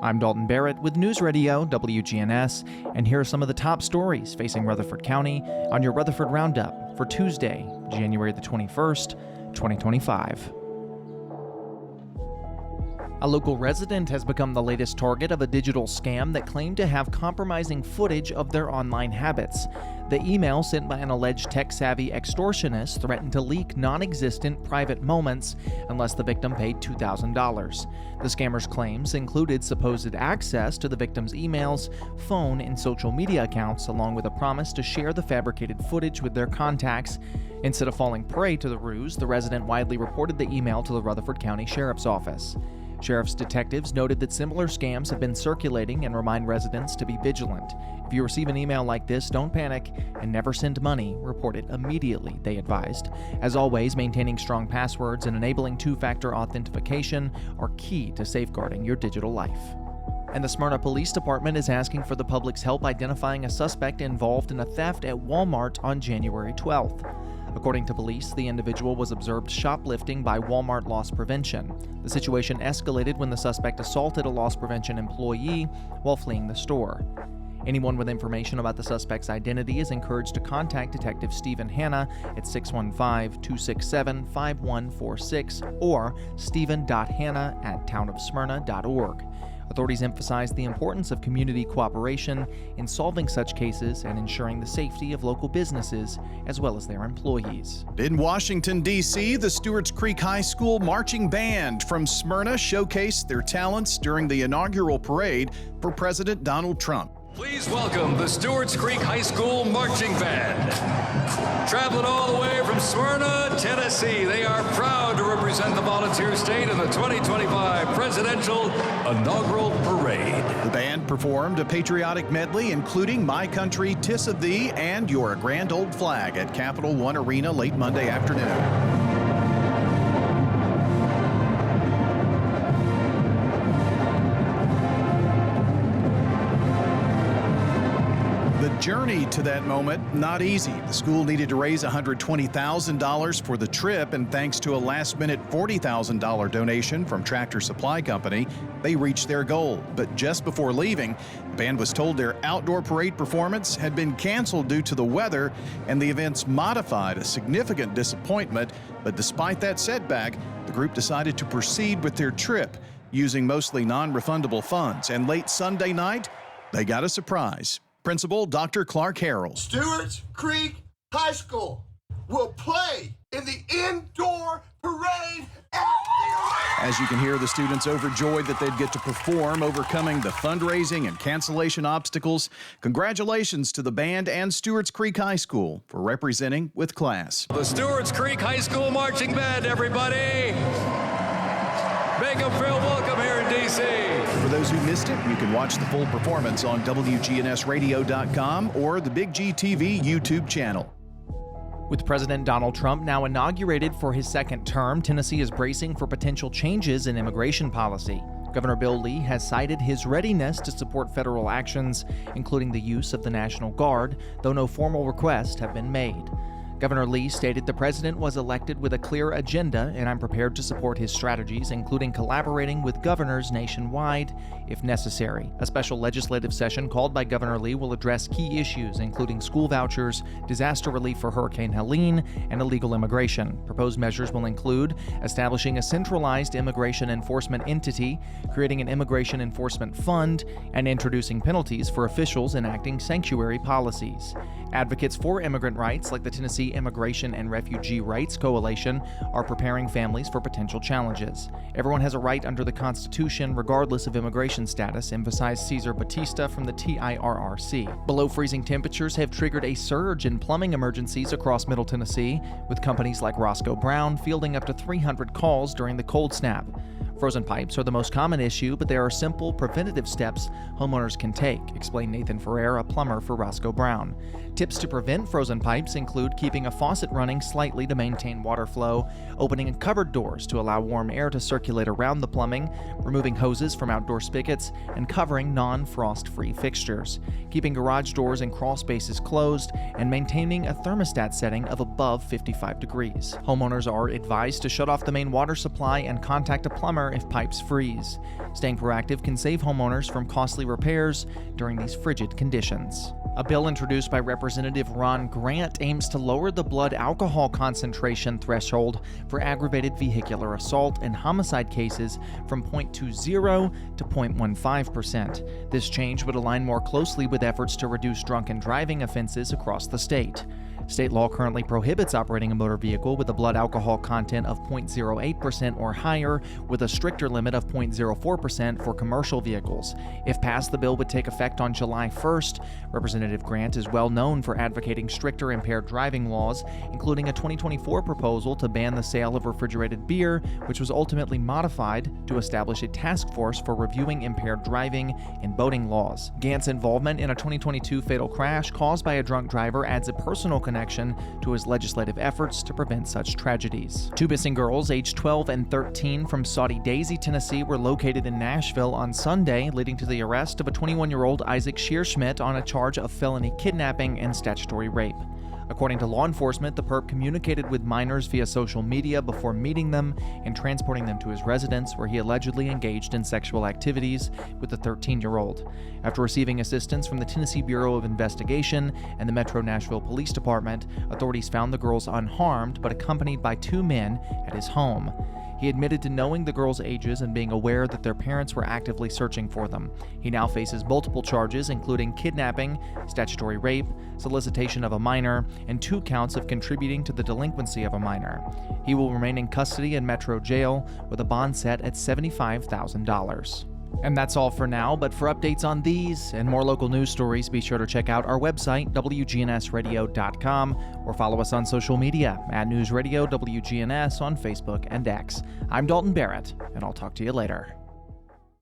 I'm Dalton Barrett with News Radio WGNS, and here are some of the top stories facing Rutherford County on your Rutherford Roundup for Tuesday, January the 21st, 2025. A local resident has become the latest target of a digital scam that claimed to have compromising footage of their online habits. The email sent by an alleged tech-savvy extortionist threatened to leak non-existent private moments unless the victim paid $2,000. The scammer's claims included supposed access to the victim's emails, phone, and social media accounts, along with a promise to share the fabricated footage with their contacts. Instead of falling prey to the ruse, the resident widely reported the email to the Rutherford County Sheriff's Office. Sheriff's detectives noted that similar scams have been circulating and remind residents to be vigilant. If you receive an email like this, don't panic and never send money. Report it immediately, they advised. As always, maintaining strong passwords and enabling two-factor authentication are key to safeguarding your digital life. And the Smyrna Police Department is asking for the public's help identifying a suspect involved in a theft at Walmart on January 12th. According to police, the individual was observed shoplifting by Walmart Loss Prevention. The situation escalated when the suspect assaulted a loss prevention employee while fleeing the store. Anyone with information about the suspect's identity is encouraged to contact Detective Stephen Hanna at 615-267-5146 or stephen.hanna@townofsmyrna.org. Authorities emphasize the importance of community cooperation in solving such cases and ensuring the safety of local businesses as well as their employees. In Washington, D.C., the Stewart's Creek High School Marching Band from Smyrna showcased their talents during the inaugural parade for President Donald Trump. Please welcome the Stewart's Creek High School Marching Band. Traveling all the way from Smyrna, Tennessee, they are proud to represent the volunteer state in the 2025 Presidential Inaugural Parade. The band performed a patriotic medley including My Country, 'Tis of Thee, and You're a Grand Old Flag at Capital One Arena late Monday afternoon. The journey to that moment, not easy. The school needed to raise $120,000 for the trip, and thanks to a last-minute $40,000 donation from Tractor Supply Company, they reached their goal. But just before leaving, the band was told their outdoor parade performance had been canceled due to the weather, and the events modified, a significant disappointment. But despite that setback, the group decided to proceed with their trip using mostly non-refundable funds. And late Sunday night, they got a surprise. Principal Dr. Clark Harrell. Stewart's Creek High School will play in the indoor parade at the arena. As you can hear, the students overjoyed that they'd get to perform, overcoming the fundraising and cancellation obstacles. Congratulations to the band and Stewart's Creek High School for representing with class. The Stewart's Creek High School Marching Band, everybody! Make them feel welcome here in D.C. For those who missed it, you can watch the full performance on WGNSradio.com or the Big G TV YouTube channel. With President Donald Trump now inaugurated for his second term, Tennessee is bracing for potential changes in immigration policy. Governor Bill Lee has cited his readiness to support federal actions, including the use of the National Guard, though no formal requests have been made. Governor Lee stated the president was elected with a clear agenda, and I'm prepared to support his strategies, including collaborating with governors nationwide if necessary. A special legislative session called by Governor Lee will address key issues, including school vouchers, disaster relief for Hurricane Helene, and illegal immigration. Proposed measures will include establishing a centralized immigration enforcement entity, creating an immigration enforcement fund, and introducing penalties for officials enacting sanctuary policies. Advocates for immigrant rights, like the Tennessee Immigration and Refugee Rights Coalition, are preparing families for potential challenges. Everyone has a right under the Constitution, regardless of immigration status, emphasized Cesar Batista from the TIRRC. Below freezing temperatures have triggered a surge in plumbing emergencies across Middle Tennessee, with companies like Roscoe Brown fielding up to 300 calls during the cold snap. Frozen pipes are the most common issue, but there are simple preventative steps homeowners can take, explained Nathan Ferrer, a plumber for Roscoe Brown. Tips to prevent frozen pipes include keeping a faucet running slightly to maintain water flow, opening cupboard doors to allow warm air to circulate around the plumbing, removing hoses from outdoor spigots, and covering non-frost-free fixtures, keeping garage doors and crawl spaces closed, and maintaining a thermostat setting of above 55 degrees. Homeowners are advised to shut off the main water supply and contact a plumber summer if pipes freeze. Staying proactive can save homeowners from costly repairs during these frigid conditions. A bill introduced by Representative Ron Grant aims to lower the blood alcohol concentration threshold for aggravated vehicular assault and homicide cases from 0.20 to 0.15%. This change would align more closely with efforts to reduce drunken driving offenses across the state. State law currently prohibits operating a motor vehicle with a blood alcohol content of 0.08% or higher, with a stricter limit of 0.04% for commercial vehicles. If passed, the bill would take effect on July 1st. Representative Grant is well known for advocating stricter impaired driving laws, including a 2024 proposal to ban the sale of refrigerated beer, which was ultimately modified to establish a task force for reviewing impaired driving and boating laws. Gant's involvement in a 2022 fatal crash caused by a drunk driver adds a personal connection to his legislative efforts to prevent such tragedies. Two missing girls, aged 12 and 13, from Saudi Daisy, Tennessee, were located in Nashville on Sunday, leading to the arrest of a 21-year-old Isaac Shearschmidt on a charge of felony kidnapping and statutory rape. According to law enforcement, the perp communicated with minors via social media before meeting them and transporting them to his residence, where he allegedly engaged in sexual activities with the 13-year-old. After receiving assistance from the Tennessee Bureau of Investigation and the Metro Nashville Police Department, authorities found the girls unharmed but accompanied by two men at his home. He admitted to knowing the girls' ages and being aware that their parents were actively searching for them. He now faces multiple charges, including kidnapping, statutory rape, solicitation of a minor, and 2 counts of contributing to the delinquency of a minor. He will remain in custody in Metro Jail with a bond set at $75,000. And that's all for now, but for updates on these and more local news stories, be sure to check out our website, WGNSradio.com, or follow us on social media at News Radio WGNS on Facebook and X. I'm Dalton Barrett, and I'll talk to you later.